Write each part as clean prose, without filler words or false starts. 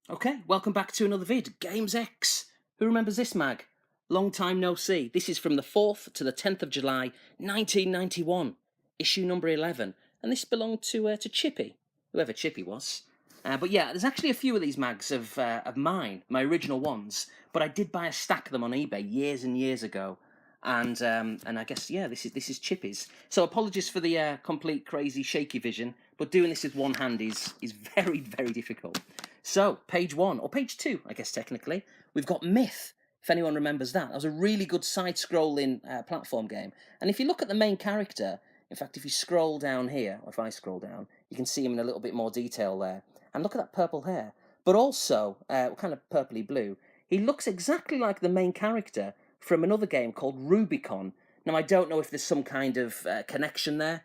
Okay, welcome back to another vid, Games X. Who remembers this mag? Long time no see. This is from the 4th to the 10th of July, 1991, issue number 11, and this belonged to Chippy, whoever Chippy was. But yeah, there's actually a few of these mags of mine, my original ones, but I did buy a stack of them on eBay years and years ago, and I guess yeah, this is Chippy's. So apologies for the complete crazy shaky vision, but doing this with one hand is very difficult. So, page 1, or page 2, I guess technically, we've got Myth, if anyone remembers that. That was a really good side-scrolling platform game. And if you look at the main character, in fact, if you scroll down here, or if I scroll down, you can see him in a little bit more detail there. And look at that purple hair. But also, kind of purpley blue, he looks exactly like the main character from another game called Rubicon. Now, I don't know if there's some kind of connection there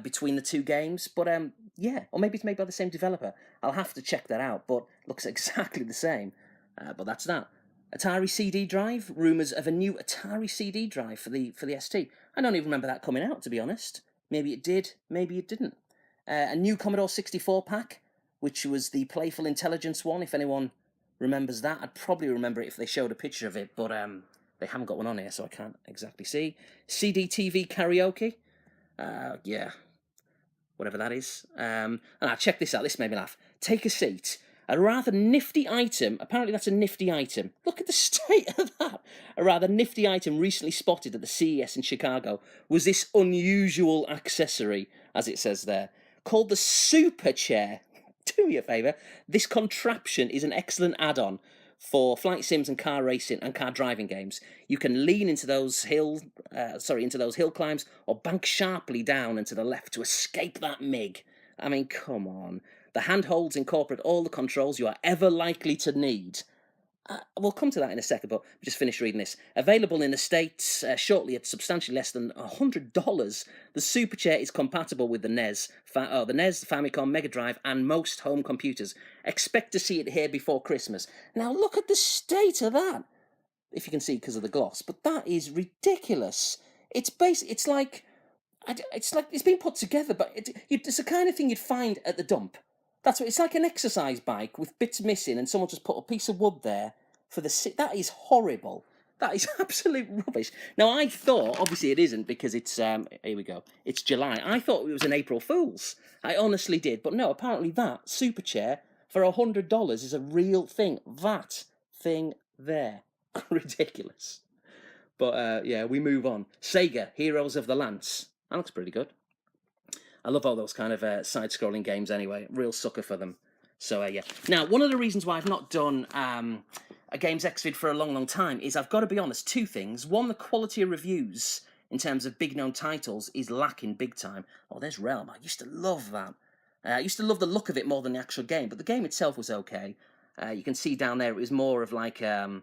between the two games, but yeah, or maybe it's made by the same developer. I'll have to check that out, but looks exactly the same. But that's that. Atari CD drive, rumours of a new Atari CD drive for the ST. I don't even remember that coming out, to be honest. Maybe it did, maybe it didn't. A new Commodore 64 pack, which was the Playful Intelligence one, if anyone remembers that. I'd probably remember it if they showed a picture of it, but they haven't got one on here, so I can't exactly see. CD TV karaoke. Yeah, whatever that is. And check this out, this made me laugh. Take a seat. A rather nifty item, apparently that's a nifty item. Look at the state of that. A rather nifty item recently spotted at the CES in Chicago was this unusual accessory, as it says there, called the Super Chair. Do me a favour, this contraption is an excellent add-on for flight sims and car racing and car driving games. You can lean into those hill climbs, or bank sharply down and to the left to escape that MIG. I mean, come on. The handholds incorporate all the controls you are ever likely to need. We'll come to that in a second, but just finish reading this. Available in the States shortly at substantially less than $100, the Super Chair is compatible with the NES, the Famicom, Megadrive, and most home computers. Expect to see it here before Christmas. Now look at the state of that. If you can see because of the gloss, but that is ridiculous. It's like it's been put together, but it's the kind of thing you'd find at the dump. That's what it's like, an exercise bike with bits missing, and someone just put a piece of wood there for the. That is horrible. That is absolute rubbish. Now I thought, obviously it isn't because it's here we go. It's July. I thought it was an April Fool's. I honestly did, but no. Apparently that Super Chair for $100 is a real thing. That thing there, ridiculous. But yeah, we move on. Sega Heroes of the Lance. That looks pretty good. I love all those kind of side-scrolling games anyway. Real sucker for them. So, yeah. Now, one of the reasons why I've not done a Games X vid for a long time is, I've got to be honest, two things. One, the quality of reviews in terms of big-known titles is lacking big time. Oh, there's Realm. I used to love that. I used to love the look of it more than the actual game, but the game itself was okay. You can see down there it was more of like a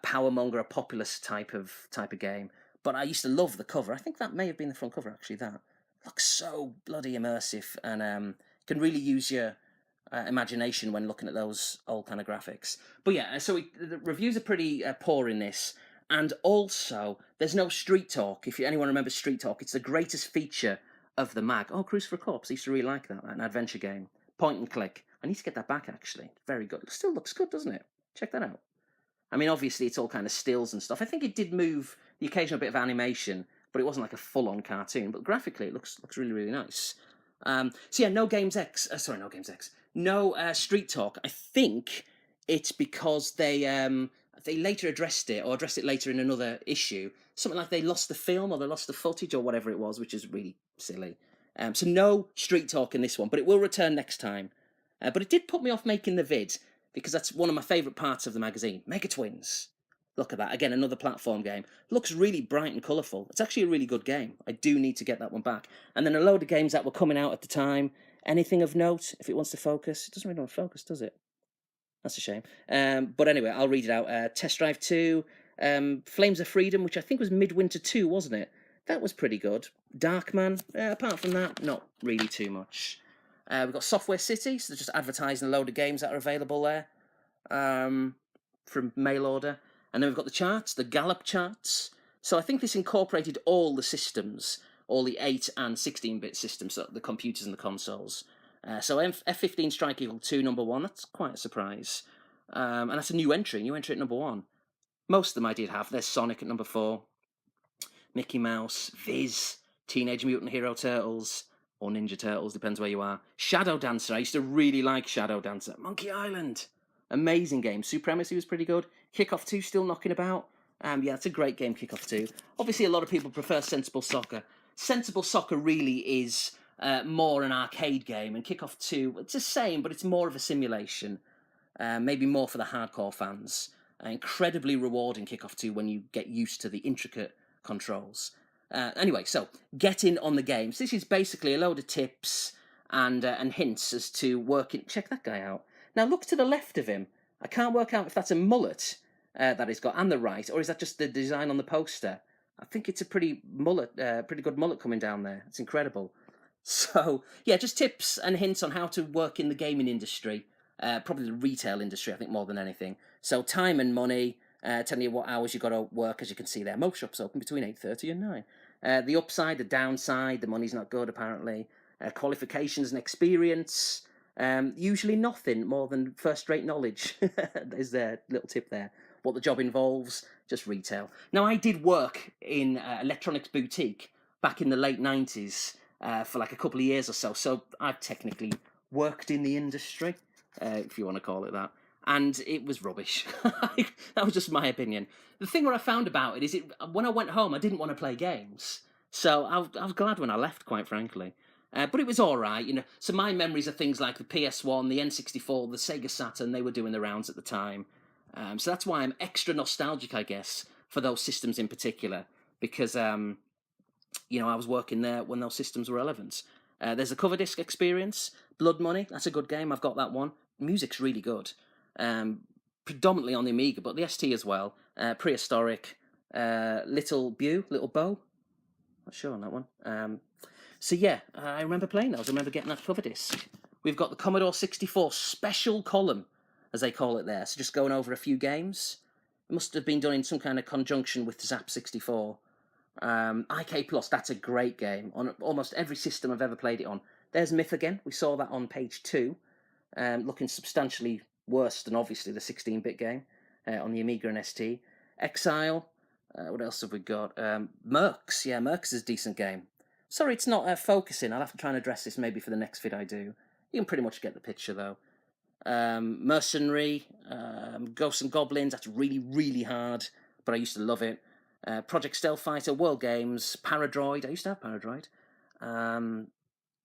powermonger, a populist type of game. But I used to love the cover. I think that may have been the front cover, actually, that. Looks so bloody immersive, and can really use your imagination when looking at those old kind of graphics. But yeah, so the reviews are pretty poor in this, and also there's no Street Talk. If anyone remembers Street Talk, it's the greatest feature of the mag. Oh, Cruise for a Corpse, I used to really like that, an adventure game. Point and click. I need to get that back, actually. Very good. It still looks good, doesn't it? Check that out. I mean, obviously it's all kind of stills and stuff. I think it did move the occasional bit of animation, but it wasn't like a full-on cartoon. But graphically, it looks really nice. So yeah, no Games X. No Games X. No Street Talk. I think it's because they later addressed it, or addressed it later in another issue. Something like they lost the film, or they lost the footage, or whatever it was, which is really silly. So no Street Talk in this one, but it will return next time. But it did put me off making the vid, because that's one of my favourite parts of the magazine. Mega Twins. Look at that. Again, another platform game. Looks really bright and colourful. It's actually a really good game. I do need to get that one back. And then a load of games that were coming out at the time. Anything of note, if it wants to focus. It doesn't really want to focus, does it? That's a shame. But anyway, I'll read it out. Test Drive 2, Flames of Freedom, which I think was Midwinter 2, wasn't it? That was pretty good. Darkman, apart from that, not really too much. We've got Software City, so they're just advertising a load of games that are available there from mail order. And then we've got the charts, the Gallup charts. So I think this incorporated all the systems, all the 8 and 16-bit systems, so the computers and the consoles. So F-15 Strike Eagle 2, number 1, that's quite a surprise. And that's a new entry at number 1. Most of them I did have. There's Sonic at number 4, Mickey Mouse, Viz, Teenage Mutant Hero Turtles, or Ninja Turtles, depends where you are. Shadow Dancer, I used to really like Shadow Dancer. Monkey Island, amazing game. Supremacy was pretty good. Kickoff 2 still knocking about. Yeah, it's a great game, Kickoff 2. Obviously, a lot of people prefer Sensible Soccer. Sensible Soccer really is more an arcade game, and Kickoff 2, it's the same, but it's more of a simulation. Maybe more for the hardcore fans. Incredibly rewarding Kickoff 2 when you get used to the intricate controls. Anyway, so getting on the games. This is basically a load of tips and hints as to working. Check that guy out. Now look to the left of him. I can't work out if that's a mullet that he's got, and the right, or is that just the design on the poster? I think it's a pretty good mullet coming down there. It's incredible. So yeah, just tips and hints on how to work in the gaming industry. Probably the retail industry, I think, more than anything. So time and money, telling you what hours you got to work, as you can see there. Most shops open between 8:30 and 9. The upside, the downside, the money's not good, apparently. Qualifications and experience, usually nothing more than first-rate knowledge. There's a little tip there. What the job involves, just retail. Now, I did work in electronics boutique back in the late 90s for like a couple of years or so I've technically worked in the industry, if you want to call it that. And it was rubbish. That was just my opinion. The thing what I found about it is when I went home, I didn't want to play games. So I was glad when I left, quite frankly. But it was all right, you know. So my memories are things like the PS1, the N64, the Sega Saturn. They were doing the rounds at the time. So that's why I'm extra nostalgic, I guess, for those systems in particular. Because, you know, I was working there when those systems were relevant. There's a cover disc experience. Blood Money, that's a good game. I've got that one. Music's really good. Predominantly on the Amiga, but the ST as well. Prehistoric. Little Bow. Not sure on that one. So yeah, I remember playing those. I remember getting that cover disc. We've got the Commodore 64 special column, as they call it there. So just going over a few games. It must have been done in some kind of conjunction with Zap 64. IK Plus, that's a great game. On almost every system I've ever played it on. There's Myth again. We saw that on page 2. Looking substantially worse than obviously the 16-bit game on the Amiga and ST. Exile. What else have we got? Mercs. Yeah, Mercs is a decent game. Sorry, it's not focusing. I'll have to try and address this maybe for the next vid I do. You can pretty much get the picture, though. Mercenary, Ghosts and Goblins, that's really, really hard, but I used to love it. Project Stealth Fighter, World Games, Paradroid, I used to have Paradroid.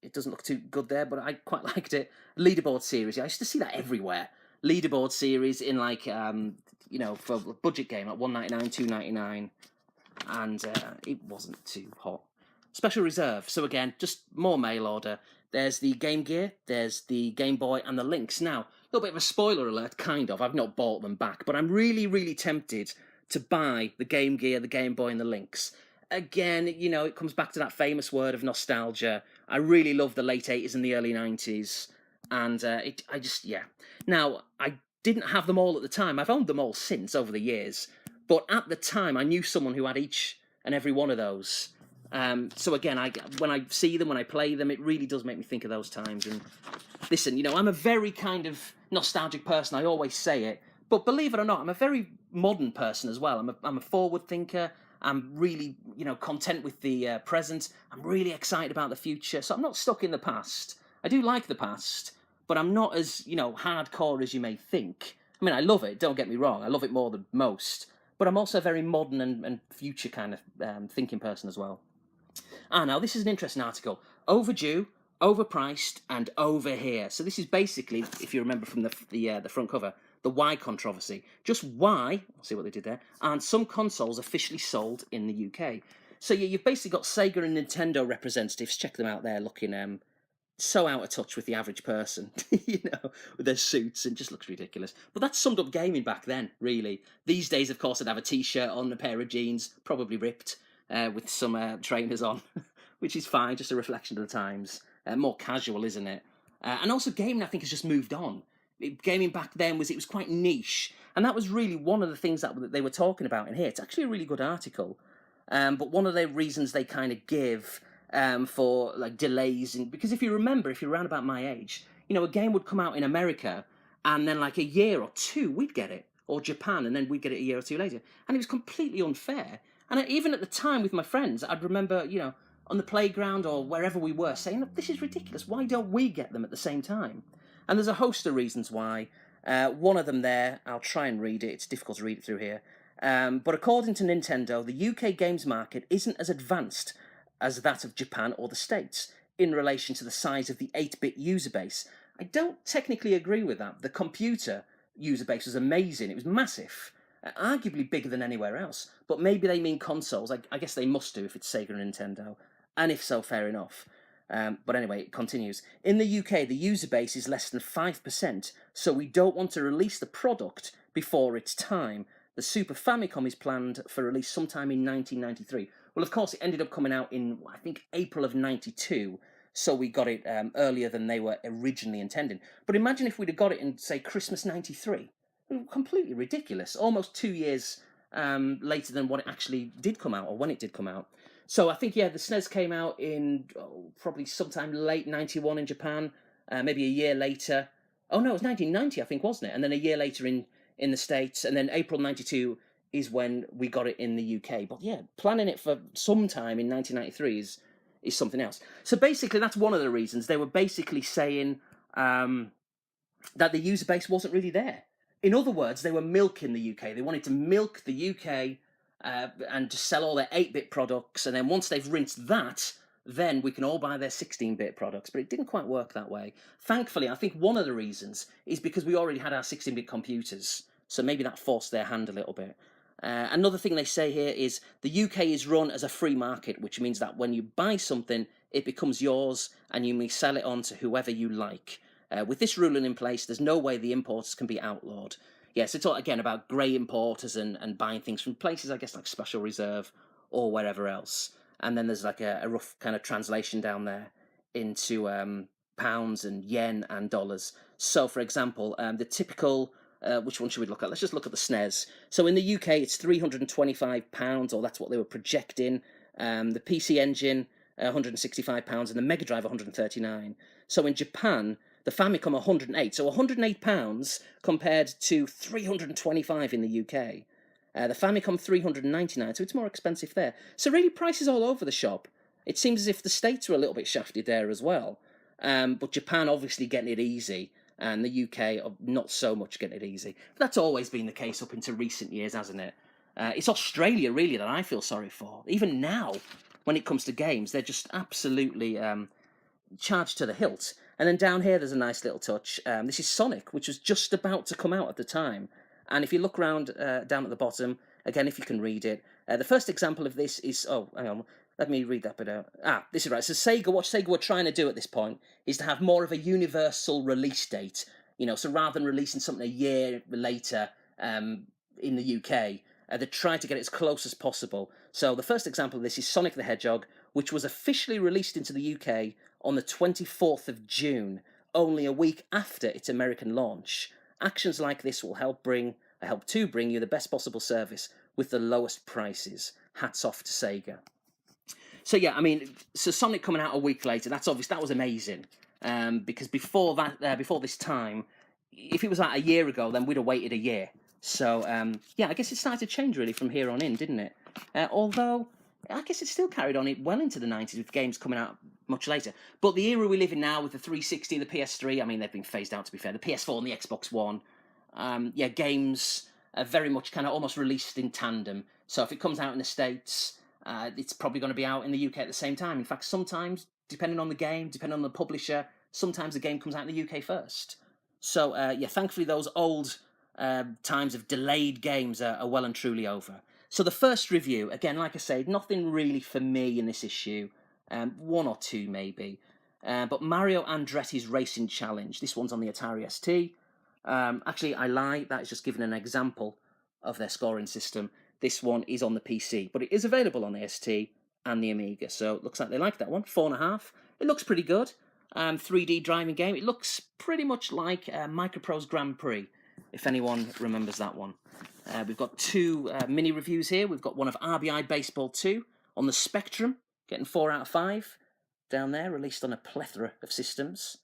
It doesn't look too good there, but I quite liked it. Leaderboard series, I used to see that everywhere. Leaderboard series in like, you know, for a budget game, like $1.99, $2.99, and it wasn't too hot. Special Reserve, so again, just more mail order. There's the Game Gear, there's the Game Boy, and the Lynx. Now, a little bit of a spoiler alert, kind of. I've not bought them back, but I'm really, really tempted to buy the Game Gear, the Game Boy, and the Lynx. Again, you know, it comes back to that famous word of nostalgia. I really love the late 80s and the early 90s, and yeah. Now, I didn't have them all at the time. I've owned them all since, over the years, but at the time, I knew someone who had each and every one of those. So again, when I see them, when I play them, it really does make me think of those times. And listen, you know, I'm a very kind of nostalgic person. I always say it, but believe it or not, I'm a very modern person as well. I'm a forward thinker. I'm really, you know, content with the present. I'm really excited about the future. So I'm not stuck in the past. I do like the past, but I'm not as, you know, hardcore as you may think. I mean, I love it. Don't get me wrong. I love it more than most. But I'm also a very modern and future kind of thinking person as well. Now this is an interesting article. Overdue, overpriced, and over here. So this is basically, if you remember from the front cover, the why controversy. Just why, I'll see what they did there, aren't some consoles officially sold in the UK? So you've basically got Sega and Nintendo representatives, check them out there, looking so out of touch with the average person, you know, with their suits, and just looks ridiculous. But that summed up gaming back then, really. These days, of course, I'd have a t-shirt on, a pair of jeans, probably ripped, with some trainers on, which is fine, just a reflection of the times. More casual, isn't it? And also gaming, I think, has just moved on. Gaming back then was quite niche, and that was really one of the things that they were talking about in here. It's actually a really good article, but one of the reasons they kind of give for like delays, because if you remember, if you're around about my age, you know, a game would come out in America, and then like a year or two we'd get it, or Japan, and then we'd get it a year or two later, and it was completely unfair. And even at the time with my friends, I'd remember, you know, on the playground or wherever we were, saying, "Look, this is ridiculous. Why don't we get them at the same time?" And there's a host of reasons why. One of them there, I'll try and read it. It's difficult to read it through here. But according to Nintendo, the UK games market isn't as advanced as that of Japan or the States in relation to the size of the 8-bit user base. I don't technically agree with that. The computer user base was amazing. It was massive, arguably bigger than anywhere else. But maybe they mean consoles. I guess they must do if it's Sega and Nintendo. And if so, fair enough. But anyway, it continues. In the UK, the user base is less than 5%, so we don't want to release the product before its time. The Super Famicom is planned for release sometime in 1993. Well, of course, it ended up coming out in, I think, April of 92, so we got it earlier than they were originally intending. But imagine if we'd have got it in, say, Christmas 93. Completely ridiculous. Almost 2 years later than what it actually did come out, or when it did come out. So I think, yeah, the SNES came out in probably sometime late 91 in Japan, maybe a year later. Oh, no, it was 1990, I think, wasn't it? And then a year later in the States, and then April 92 is when we got it in the UK. But yeah, planning it for some time in 1993 is something else. So basically, that's one of the reasons. They were basically saying that the user base wasn't really there. In other words, they were milking the UK. They wanted to milk the UK and just sell all their 8-bit products, and then once they've rinsed that, then we can all buy their 16-bit products. But it didn't quite work that way. Thankfully, I think one of the reasons is because we already had our 16-bit computers, so maybe that forced their hand a little bit. Another thing they say here is the UK is run as a free market, which means that when you buy something, it becomes yours, and you may sell it on to whoever you like. With this ruling in place, there's no way the importers can be outlawed. Yes, it's all, again, about grey importers and buying things from places, I guess, like Special Reserve or wherever else. And then there's like a rough kind of translation down there into pounds and yen and dollars. So, for example, the typical, which one should we look at? Let's just look at the SNES. So in the UK, it's £325, or that's what they were projecting. The PC Engine, £165, and the Megadrive, £139. So in Japan, the Famicom, £108. So £108 compared to £325 in the UK. The Famicom, £399, so it's more expensive there. So really, prices all over the shop. It seems as if the States were a little bit shafted there as well. But Japan obviously getting it easy, and the UK not so much getting it easy. But that's always been the case up into recent years, hasn't it? It's Australia, really, that I feel sorry for. Even now, when it comes to games, they're just absolutely charged to the hilt. And then down here, there's a nice little touch. This is Sonic, which was just about to come out at the time. And if you look around down at the bottom, again, if you can read it, the first example of this is... Oh, hang on. Let me read that bit out. This is right. So what Sega were trying to do at this point is to have more of a universal release date. You know, so rather than releasing something a year later in the UK, they tried to get it as close as possible. So the first example of this is Sonic the Hedgehog, which was officially released into the UK on the 24th of June, only a week after its American launch. Actions like this will help to bring you the best possible service with the lowest prices. Hats off to Sega. So yeah, I mean, so Sonic coming out a week later, that's obvious. That was amazing. Because before this time, if it was like a year ago, then we'd have waited a year. So yeah, I guess it started to change really from here on in, didn't it? Although I guess it still carried on well into the 90s with games coming out much later. But the era we live in now with the 360, the PS3, I mean, they've been phased out, to be fair. The PS4 and the Xbox One, yeah, games are very much kind of almost released in tandem. So if it comes out in the States, it's probably going to be out in the UK at the same time. In fact, sometimes, depending on the game, depending on the publisher, sometimes the game comes out in the UK first. So, yeah, thankfully those old times of delayed games are well and truly over. So the first review, again, like I said, nothing really for me in this issue. One or two maybe. But Mario Andretti's Racing Challenge. This one's on the Atari ST. Actually, I lie. That is just giving an example of their scoring system. This one is on the PC, but it is available on the ST and the Amiga. So it looks like they like that one. 4.5. It looks pretty good. 3D driving game. It looks pretty much like Microprose Grand Prix, if anyone remembers that one. We've got two mini reviews here. We've got one of RBI Baseball II on the Spectrum, getting 4 out of 5. down there, released on a plethora of systems.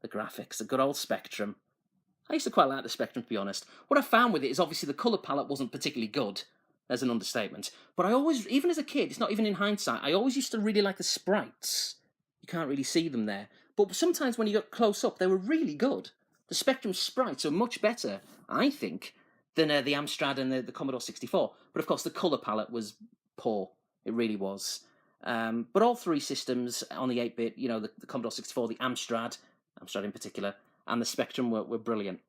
The graphics, the good old Spectrum. I used to quite like the Spectrum, to be honest. What I found with it is obviously the colour palette wasn't particularly good. There's an understatement. But I always, even as a kid, it's not even in hindsight, I always used to really like the sprites. You can't really see them there. But sometimes when you got close up, they were really good. The Spectrum sprites are much better, I think, than the Amstrad and the Commodore 64. But of course, the colour palette was poor. It really was. But all three systems on the 8-bit, the Commodore 64, the Amstrad in particular, and the Spectrum were brilliant.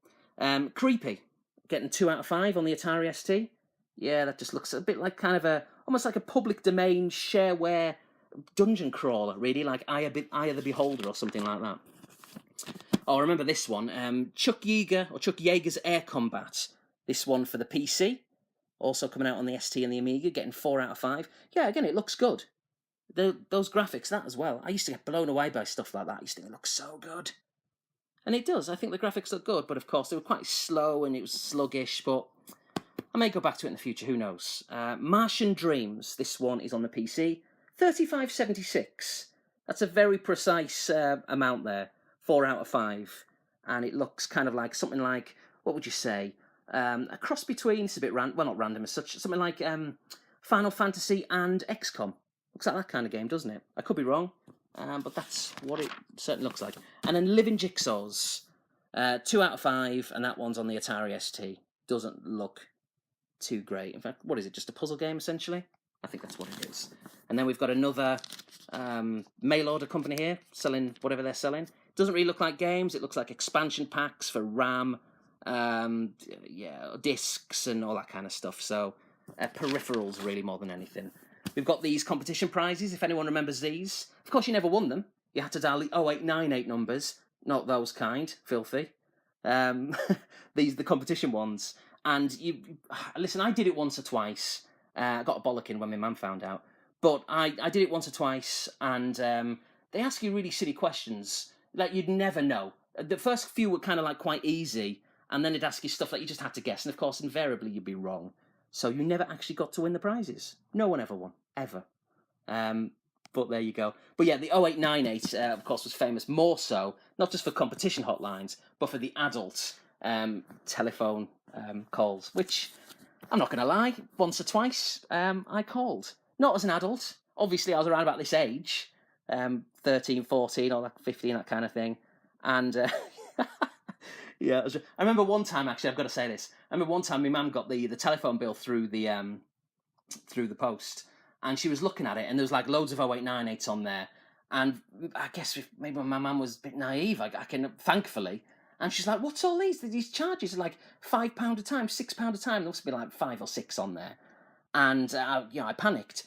Creepy. Getting 2 out of 5 on the Atari ST. Yeah, that just looks a bit like kind of almost like a public domain shareware dungeon crawler, really, like Eye of the Beholder or something like that. Oh, remember this one, Chuck Yeager's Air Combat. This one for the PC, also coming out on the ST and the Amiga, getting 4 out of 5. Yeah, again, it looks good. Those graphics, that as well. I used to get blown away by stuff like that. I used to think it looks so good. And it does. I think the graphics look good, but of course they were quite slow and it was sluggish, but I may go back to it in the future, who knows. Martian Dreams, this one is on the PC. 3576. That's a very precise amount there. 4 out of 5. And it looks kind of like something like, what would you say? A cross between, it's a bit not random as such, something like Final Fantasy and XCOM. Looks like that kind of game, doesn't it? I could be wrong, but that's what it certainly looks like. And then Living Jigsaws, 2 out of 5, and that one's on the Atari ST. Doesn't look too great. In fact, what is it, just a puzzle game, essentially? I think that's what it is. And then we've got another mail order company here, selling whatever they're selling. Doesn't really look like games, it looks like expansion packs for RAM, discs and all that kind of stuff. So, peripherals, really, more than anything. We've got these competition prizes, if anyone remembers these. Of course, you never won them. You had to dial the 0898 numbers, not those kind, filthy. The competition ones. And listen, I did it once or twice. I got a bollocking when my mum found out. But I did it once or twice, and they ask you really silly questions that you'd never know. The first few were kind of like quite easy, and then it'd ask you stuff that you just had to guess. And of course, invariably, you'd be wrong. So you never actually got to win the prizes. No one ever won, ever. But there you go. But yeah, the 0898, of course, was famous more so, not just for competition hotlines, but for the adult telephone calls, which, I'm not going to lie, once or twice I called. Not as an adult. Obviously, I was around about this age, 13, 14, or 15, that kind of thing. And yeah, I remember one time, actually, I've got to say this. I remember one time my mum got the telephone bill through the post, and she was looking at it, and there was like loads of 0898s on there. And I guess maybe my mum was a bit naive, I can, thankfully. And she's like, what's all these charges? Are like £5 a time, £6 a time. There must be like 5 or 6 on there. And, I panicked.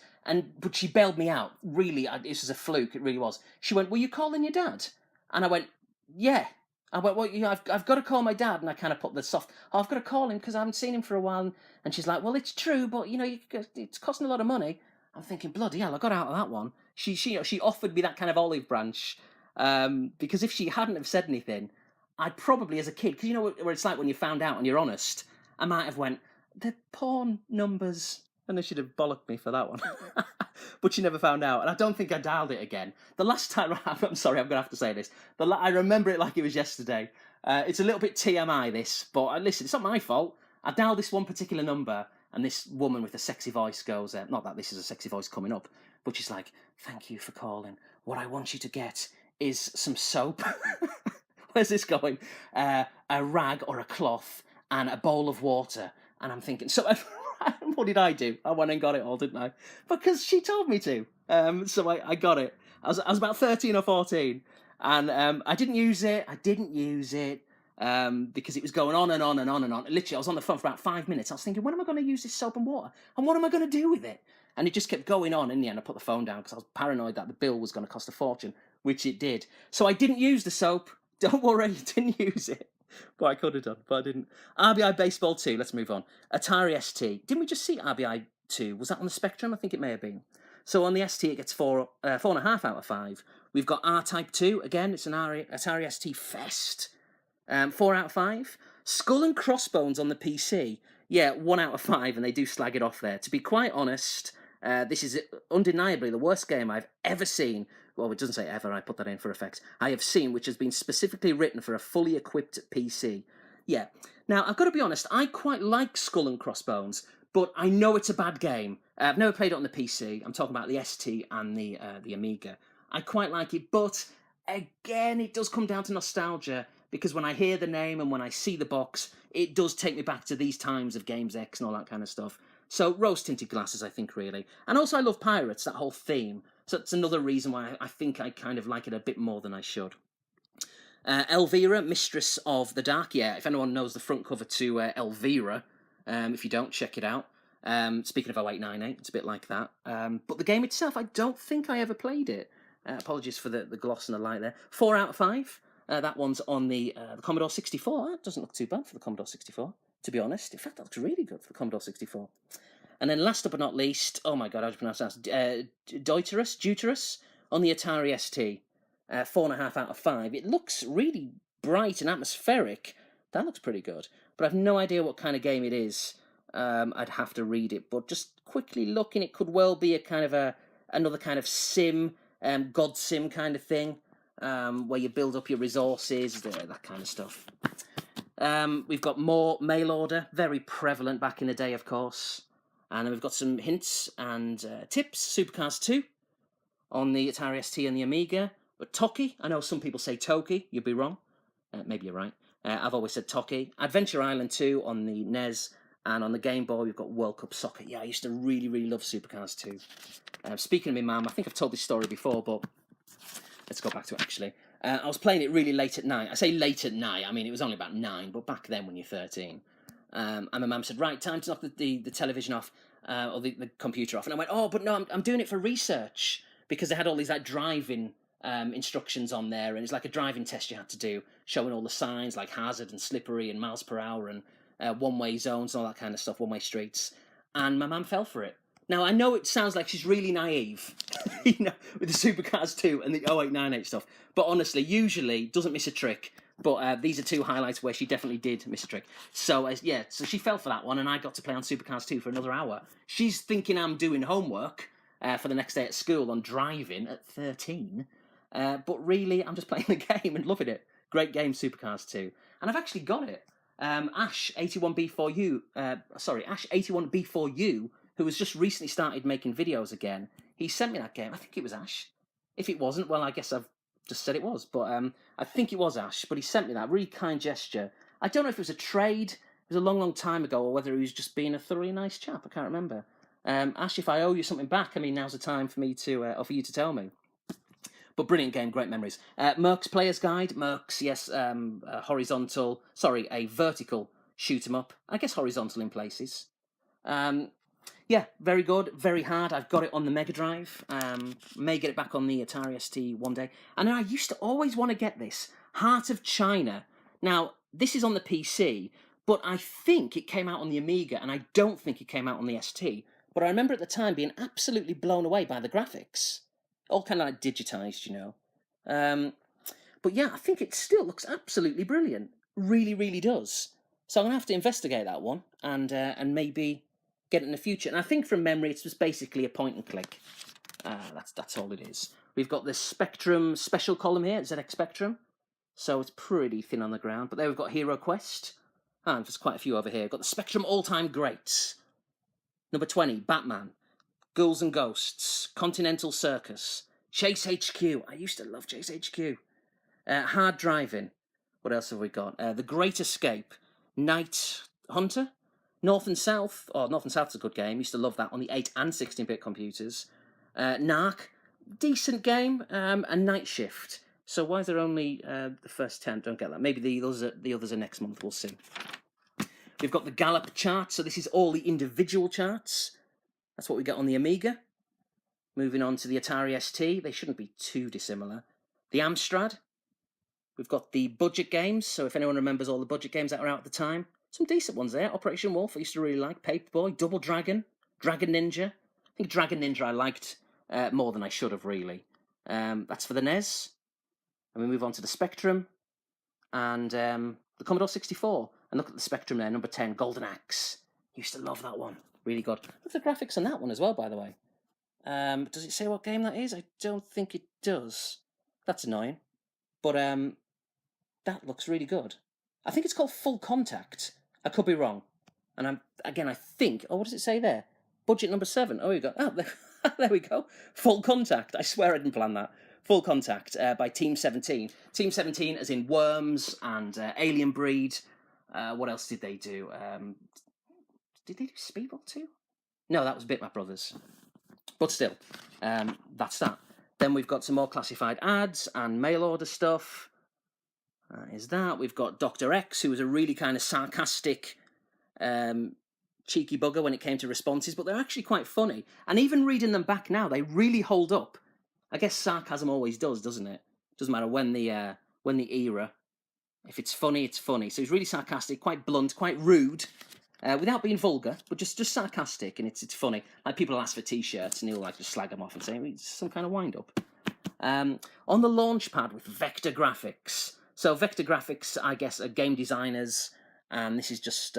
But she bailed me out. Really, this was a fluke. It really was. She went, were you calling your dad? And I went, yeah. I went, well, I've got to call my dad. And I kind of put the soft, I've got to call him because I haven't seen him for a while. And she's like, well, it's true, but, it's costing a lot of money. I'm thinking, bloody hell, I got out of that one. She offered me that kind of olive branch because if she hadn't have said anything, I'd probably, as a kid, because you know where it's like when you found out and you're honest, I might have went, they're porn numbers. And they should have bollocked me for that one. But she never found out. And I don't think I dialed it again. The last time, I'm sorry, I'm going to have to say this. I remember it like it was yesterday. It's a little bit TMI, this. But listen, it's not my fault. I dialed this one particular number, and this woman with a sexy voice goes, not that this is a sexy voice coming up, but she's like, thank you for calling. What I want you to get is some soap. Where's this going? A rag or a cloth and a bowl of water. And I'm thinking, so what did I do? I went and got it all, didn't I? Because she told me to. So I got it. I was about 13 or 14. And I didn't use it. Because it was going on and on and on and on. Literally, I was on the phone for about 5 minutes. I was thinking, when am I going to use this soap and water? And what am I going to do with it? And it just kept going on. In the end, I put the phone down because I was paranoid that the bill was going to cost a fortune, which it did. So I didn't use the soap. Don't worry, I didn't use it. But I could have done, but I didn't. RBI Baseball 2, let's move on. Atari ST. Didn't we just see RBI 2? Was that on the Spectrum? I think it may have been. So on the ST, it gets 4.5 out of 5. We've got R-Type 2. Again, it's an Atari ST Fest. 4 out of 5. Skull and Crossbones on the PC. Yeah, 1 out of 5, and they do slag it off there. To be quite honest, This is undeniably the worst game I've ever seen. Well, it doesn't say ever, I put that in for effect. I have seen, which has been specifically written for a fully equipped PC. Yeah. Now, I've got to be honest, I quite like Skull and Crossbones, but I know it's a bad game. I've never played it on the PC. I'm talking about the ST and the Amiga. I quite like it, but again, it does come down to nostalgia, because when I hear the name and when I see the box, it does take me back to these times of Games X and all that kind of stuff. So rose-tinted glasses, I think, really. And also I love pirates, that whole theme. So it's another reason why I think I kind of like it a bit more than I should. Elvira, Mistress of the Dark. Yeah, if anyone knows the front cover to Elvira, if you don't, check it out. Speaking of 0898, it's a bit like that. But the game itself, I don't think I ever played it. Apologies for the gloss and the light there. 4 out of 5. That one's on the Commodore 64. That doesn't look too bad for the Commodore 64, to be honest. In fact, that looks really good for the Commodore 64. And then last but not least, oh my god, how do you pronounce that? Deuterus on the Atari ST. 4.5 out of 5. It looks really bright and atmospheric. That looks pretty good. But I've no idea what kind of game it is. I'd have to read it. But just quickly looking, it could well be a kind of another kind of sim, God sim kind of thing, where you build up your resources, that kind of stuff. We've got more mail order, very prevalent back in the day, of course. And then we've got some hints and tips. Supercars 2 on the Atari ST and the Amiga. But Toppy, I know some people say Toki, you'd be wrong. Maybe you're right. I've always said Toki. Adventure Island 2 on the NES, and on the Game Boy we've got World Cup Soccer. Yeah, I used to really, really love Supercars 2. Speaking of my mum, I think I've told this story before, but let's go back to it actually. I was playing it really late at night. I say late at night, I mean it was only about 9, but back then when you're 13. And my mum said, right, time to knock the television off, or the computer off. And I went, oh, but no, I'm doing it for research, because they had all these like driving instructions on there, and it's like a driving test you had to do, showing all the signs like hazard and slippery and miles per hour and one-way zones and all that kind of stuff, one-way streets. And my mum fell for it. Now, I know it sounds like she's really naive, you know, with the Supercars 2 and the 0898 stuff, but honestly, usually doesn't miss a trick. But these are 2 highlights where she definitely did miss a trick. So, yeah, so she fell for that one, and I got to play on Supercars 2 for another hour. She's thinking I'm doing homework for the next day at school on driving at 13. But really, I'm just playing the game and loving it. Great game, Supercars 2. And I've actually got it. Ash81B4U, Ash81B4U, who has just recently started making videos again, he sent me that game. I think it was Ash. If it wasn't, well, I guess I've just said it was. But I think it was Ash. But he sent me that. Really kind gesture. I don't know if it was a trade. It was a long, long time ago, or whether he was just being a thoroughly nice chap. I can't remember. Ash, if I owe you something back, I mean, now's the time for me to, or for you to tell me. But brilliant game, great memories. Merck's Player's Guide. Merck's, yes, a vertical shoot 'em up. I guess horizontal in places. Yeah, very good, very hard. I've got it on the Megadrive. May get it back on the Atari ST one day. And I used to always want to get this, Heart of China. Now, this is on the PC, but I think it came out on the Amiga, and I don't think it came out on the ST. But I remember at the time being absolutely blown away by the graphics. All kind of like digitized, you know. But yeah, I think it still looks absolutely brilliant. Really, really does. So I'm going to have to investigate that one and maybe get it in the future. And I think from memory, it's just basically a point and click. That's all it is. We've got this Spectrum special column here, ZX Spectrum. So it's pretty thin on the ground. But there we've got Hero Quest. And there's quite a few over here. We've got the Spectrum All-Time Greats. Number 20, Batman. Ghouls and Ghosts, Continental Circus, Chase HQ. I used to love Chase HQ. Hard Driving. What else have we got? The Great Escape, Night Hunter, North and South. Oh, North and South's a good game. Used to love that on the 8 and 16-bit computers. Narc, decent game. And Night Shift. So why is there only the first 10? Don't get that. Maybe the others are next month. We'll see. We've got the Gallup chart. So this is all the individual charts. That's what we get on the Amiga. Moving on to the Atari ST. They shouldn't be too dissimilar. The Amstrad. We've got the budget games. So if anyone remembers all the budget games that were out at the time, some decent ones there. Operation Wolf, I used to really like. Paperboy, Double Dragon, Dragon Ninja. I think Dragon Ninja I liked more than I should have, really. That's for the NES. And we move on to the Spectrum. And the Commodore 64. And look at the Spectrum there, number 10, Golden Axe. Used to love that one. Really good. Look at the graphics on that one as well, by the way. Does it say what game that is? I don't think it does. That's annoying. But that looks really good. I think it's called Full Contact. I could be wrong. And I think. Oh, what does it say there? Budget number 7. Oh, you go. Oh, there we go. Full Contact. I swear I didn't plan that. Full Contact by Team 17. Team 17, as in Worms and Alien Breed. What else did they do? Did they do Speedball 2? No, that was Bitmap Brothers. But still, that's that. Then we've got some more classified ads and mail order stuff. Is that. We've got Dr. X, who was a really kind of sarcastic, cheeky bugger when it came to responses, but they're actually quite funny. And even reading them back now, they really hold up. I guess sarcasm always does, doesn't it? Doesn't matter when the era. If it's funny, it's funny. So he's really sarcastic, quite blunt, quite rude, without being vulgar, but just sarcastic, and it's funny. Like people will ask for T-shirts, and he'll like just slag them off and say it's some kind of wind-up. On the launch pad with vector graphics. So vector graphics, I guess, are game designers, and this is just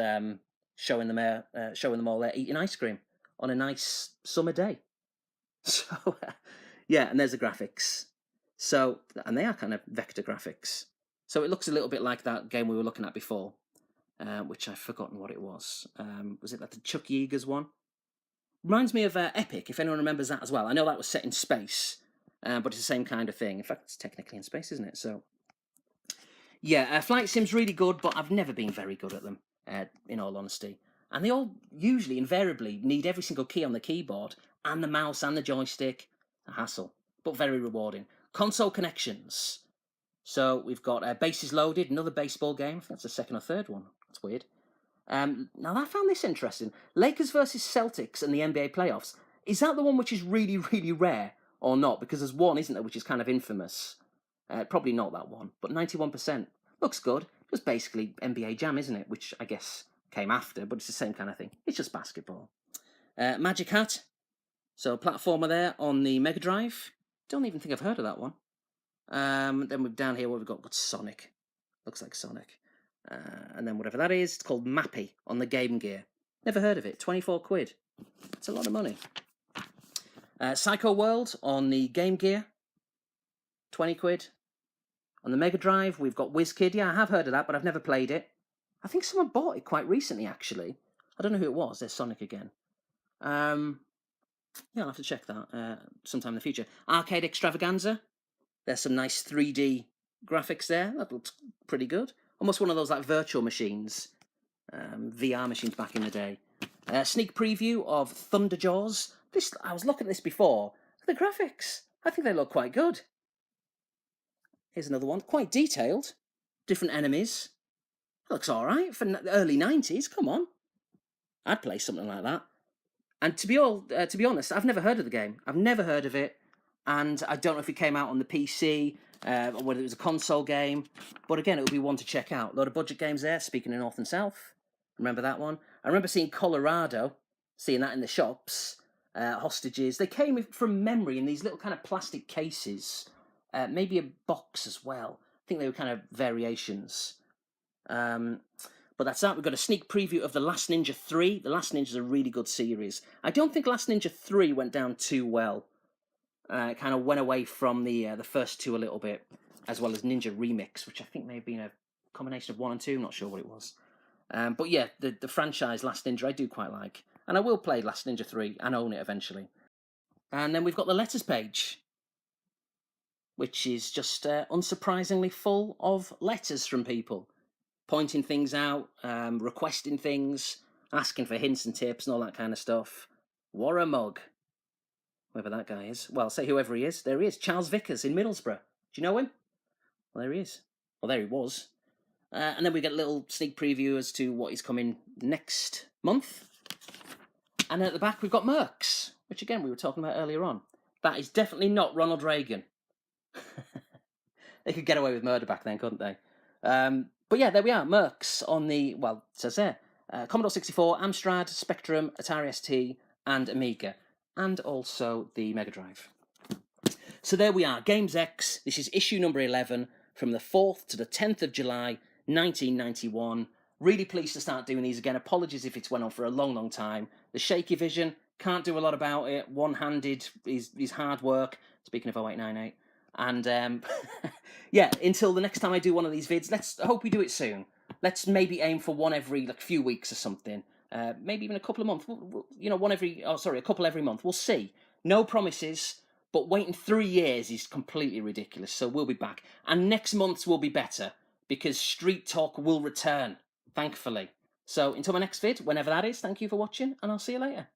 showing them all there eating ice cream on a nice summer day. So yeah, and there's the graphics. So, and they are kind of vector graphics. So it looks a little bit like that game we were looking at before, which I've forgotten what it was. Was it like the Chuck Yeager's one? Reminds me of Epic, if anyone remembers that as well. I know that was set in space, but it's the same kind of thing. In fact, it's technically in space, isn't it? So, yeah, Flight Sim's really good, but I've never been very good at them, in all honesty. And they all usually, invariably, need every single key on the keyboard, and the mouse and the joystick. A hassle, but very rewarding. Console connections. So we've got Bases Loaded, another baseball game. I think that's the second or third one. That's weird. Now, I found this interesting. Lakers versus Celtics and the NBA playoffs. Is that the one which is really, really rare or not? Because there's one, isn't there, which is kind of infamous. Probably not that one, but 91%. Looks good. Just basically NBA Jam, isn't it? Which I guess came after, but it's the same kind of thing. It's just basketball. Magic Hat. So platformer there on the Megadrive. Don't even think I've heard of that one. Then we're down here, what we've got Sonic. Looks like Sonic. And then whatever that is, it's called Mappy on the Game Gear. Never heard of it. 24 quid. That's a lot of money. Psycho World on the Game Gear. 20 quid. On the Mega Drive, we've got WizKid. Yeah, I have heard of that, but I've never played it. I think someone bought it quite recently, actually. I don't know who it was. There's Sonic again. Yeah, I'll have to check that sometime in the future. Arcade Extravaganza. There's some nice 3D graphics there. That looks pretty good. Almost one of those like virtual machines. VR machines back in the day. Sneak preview of Thunderjaws. I was looking at this before. The graphics. I think they look quite good. Here's another one. Quite detailed. Different enemies. That looks alright for the early 90s. Come on. I'd play something like that. And to be honest, I've never heard of the game. I've never heard of it. And I don't know if it came out on the PC, or whether it was a console game. But again, it would be one to check out. A lot of budget games there, speaking of North and South. Remember that one? I remember seeing Colorado, seeing that in the shops. Hostages. They came from memory in these little kind of plastic cases. Maybe a box as well. I think they were kind of variations. But that's that. We've got a sneak preview of The Last Ninja 3. The Last Ninja is a really good series. I don't think Last Ninja 3 went down too well. It kind of went away from the first two a little bit, as well as Ninja Remix, which I think may have been a combination of 1 and 2. I'm not sure what it was. But yeah, the franchise Last Ninja I do quite like. And I will play Last Ninja 3 and own it eventually. And then we've got the letters page, which is just unsurprisingly full of letters from people. Pointing things out, requesting things, asking for hints and tips and all that kind of stuff. What a mug. Whoever that guy is. Well, say whoever he is. There he is. Charles Vickers in Middlesbrough. Do you know him? Well, there he is. Well, there he was. And then we get a little sneak preview as to what is coming next month. And then at the back, we've got Mercs, which again, we were talking about earlier on. That is definitely not Ronald Reagan. They could get away with murder back then, couldn't they? But yeah, there we are. Mercs on the, well, it says there. Commodore 64, Amstrad, Spectrum, Atari ST, and Amiga. And also the Mega Drive. So there we are, Games X. This is issue number 11 from the 4th to the 10th of July, 1991. Really pleased to start doing these again. Apologies if it's went on for a long, long time. The shaky vision, Can't do a lot about it. One-handed is hard work. Speaking of 0898. And yeah, until the next time I do one of these vids, I hope we do it soon. Let's maybe aim for one every few weeks or something. Maybe even a couple of months. A couple every month. We'll see. No promises, but waiting 3 years is completely ridiculous. So we'll be back, and next month's will be better because Street Talk will return, thankfully. So until my next vid, whenever that is, thank you for watching, and I'll see you later.